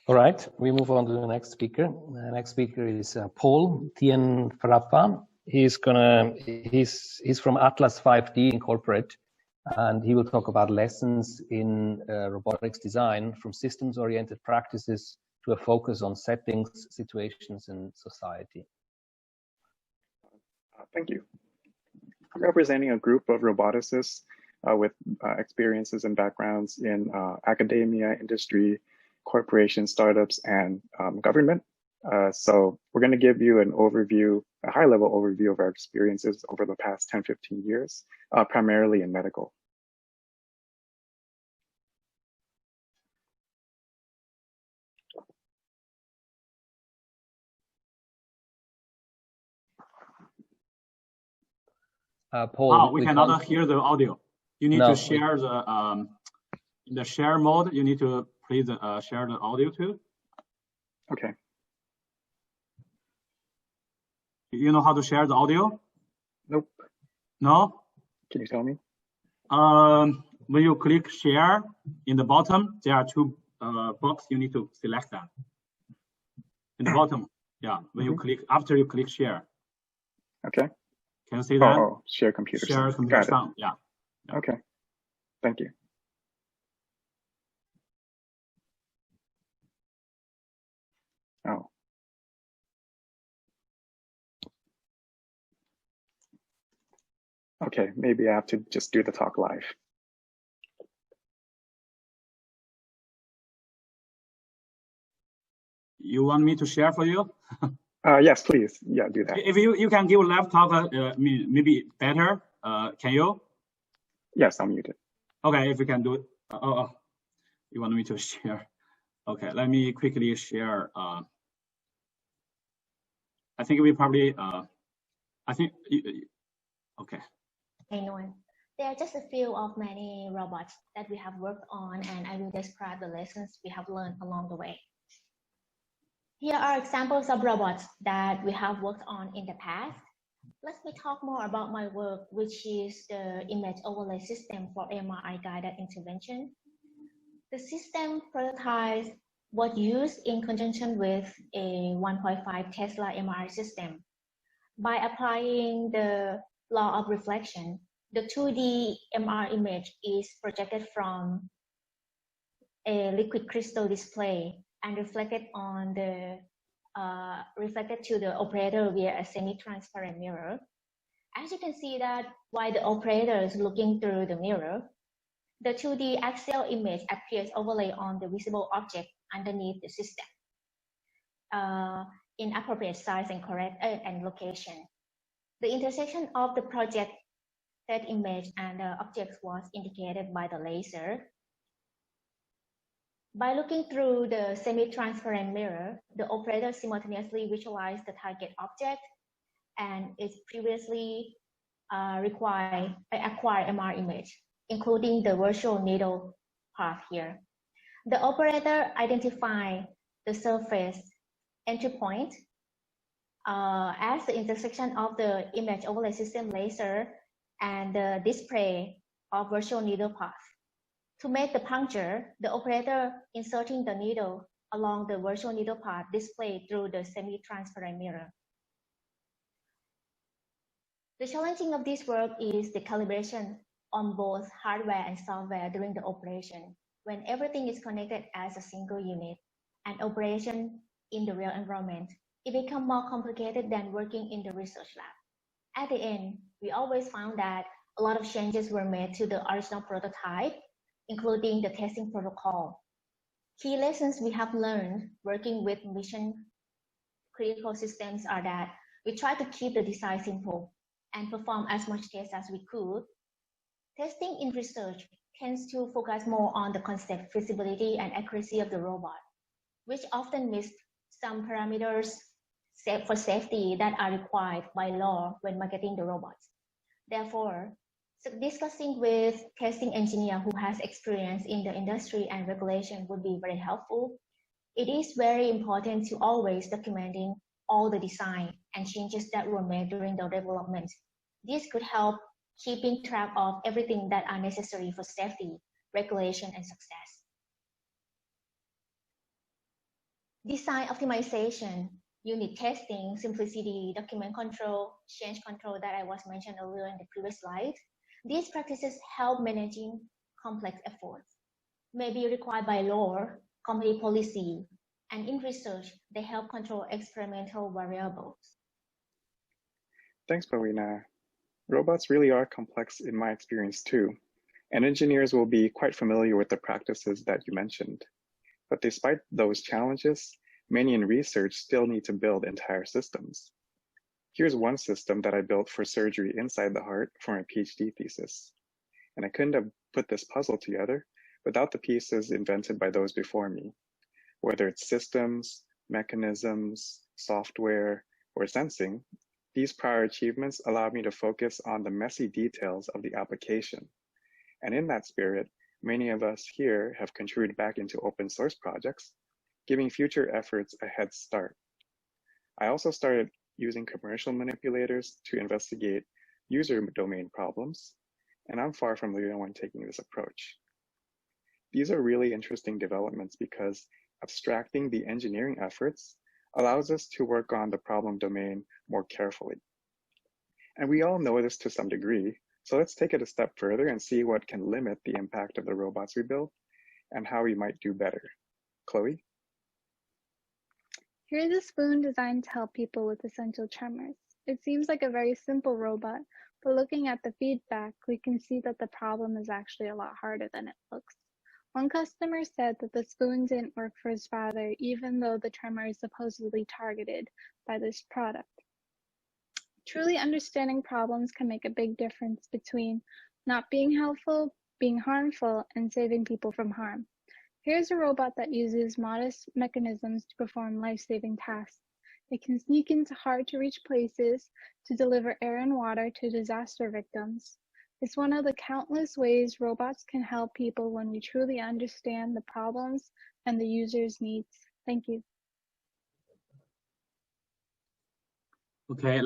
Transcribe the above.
All right, we move on to the next speaker. The next speaker is Paul Thienphrapa. He's from Atlas 5D Incorporate, and he will talk about lessons in robotics design from systems-oriented practices to a focus on settings, situations, and society. Thank you. I'm representing a group of roboticists with experiences and backgrounds in academia, industry, corporations, startups, and government. So we're going to give you an overview, a high-level overview of our experiences over the past 10, 15 years, primarily in medical. Paul, we cannot hear the audio. You need to share the share mode. You need to please share the audio too. Okay. You know how to share the audio? Nope. No? Can you tell me? When you click share in the bottom, there are two boxes. You need to select that. In the bottom, yeah. When you click, after you click share. Okay. Can you see that? Oh, share computer. Share computer sound. Yeah. Okay. Thank you. Oh. Okay, maybe I have to just do the talk live. You want me to share for you? Yes, please. Yeah, do that. If you can give a live talk, maybe better. Can you? Yes, I'm muted. Okay, if you can do it. You want me to share? Okay, let me quickly share. I think we probably. Okay. Hey, Nguyen. There are just a few of many robots that we have worked on, and I will describe the lessons we have learned along the way. Here are examples of robots that we have worked on in the past. Let me talk more about my work, which is the image overlay system for MRI-guided intervention. The system prototype was used in conjunction with a 1.5 Tesla MRI system. By applying the law of reflection, the 2D MR image is projected from a liquid crystal display and reflected to the operator via a semi-transparent mirror. As you can see that while the operator is looking through the mirror, the 2D axial image appears overlay on the visible object underneath the system in appropriate size and correct and location. The intersection of the projected image and the objects was indicated by the laser. By looking through the semi-transparent mirror, the operator simultaneously visualized the target object and its previously acquired MR image, including the virtual needle path here. The operator identified the surface entry point as the intersection of the image overlay system laser and the display of virtual needle path. To make the puncture, the operator inserting the needle along the virtual needle path displayed through the semi-transparent mirror. The challenging of this work is the calibration on both hardware and software during the operation, when everything is connected as a single unit and operation in the real environment. It becomes more complicated than working in the research lab. At the end, we always found that a lot of changes were made to the original prototype, including the testing protocol. Key lessons we have learned working with mission critical systems are that we try to keep the design simple and perform as much tests as we could. Testing in research tends to focus more on the concept, feasibility, and accuracy of the robot, which often miss some parameters for safety that are required by law when marketing the robots. Therefore, discussing with testing engineer who has experience in the industry and regulation would be very helpful. It is very important to always documenting all the design and changes that were made during the development. This could help keeping track of everything that are necessary for safety, regulation, and success. design optimization, unit testing, simplicity, document control, change control that I was mentioned earlier in the previous slide. These practices help managing complex efforts, may be required by law, company policy, and in research, they help control experimental variables. Thanks, Pawina. Robots really are complex in my experience too, and engineers will be quite familiar with the practices that you mentioned. But despite those challenges, many in research still need to build entire systems. Here's one system that I built for surgery inside the heart for my PhD thesis. And I couldn't have put this puzzle together without the pieces invented by those before me. Whether it's systems, mechanisms, software, or sensing, these prior achievements allowed me to focus on the messy details of the application. And in that spirit, many of us here have contributed back into open source projects, giving future efforts a head start. I also started using commercial manipulators to investigate user domain problems, and I'm far from the only one taking this approach. These are really interesting developments because abstracting the engineering efforts allows us to work on the problem domain more carefully. And we all know this to some degree, so let's take it a step further and see what can limit the impact of the robots we build and how we might do better. Chloe? Here's a spoon designed to help people with essential tremors. It seems like a very simple robot, but looking at the feedback, we can see that the problem is actually a lot harder than it looks. One customer said that the spoon didn't work for his father, even though the tremor is supposedly targeted by this product. Truly understanding problems can make a big difference between not being helpful, being harmful, and saving people from harm. Here's a robot that uses modest mechanisms to perform life-saving tasks. It can sneak into hard-to-reach places to deliver air and water to disaster victims. It's one of the countless ways robots can help people when we truly understand the problems and the user's needs. Thank you. Okay.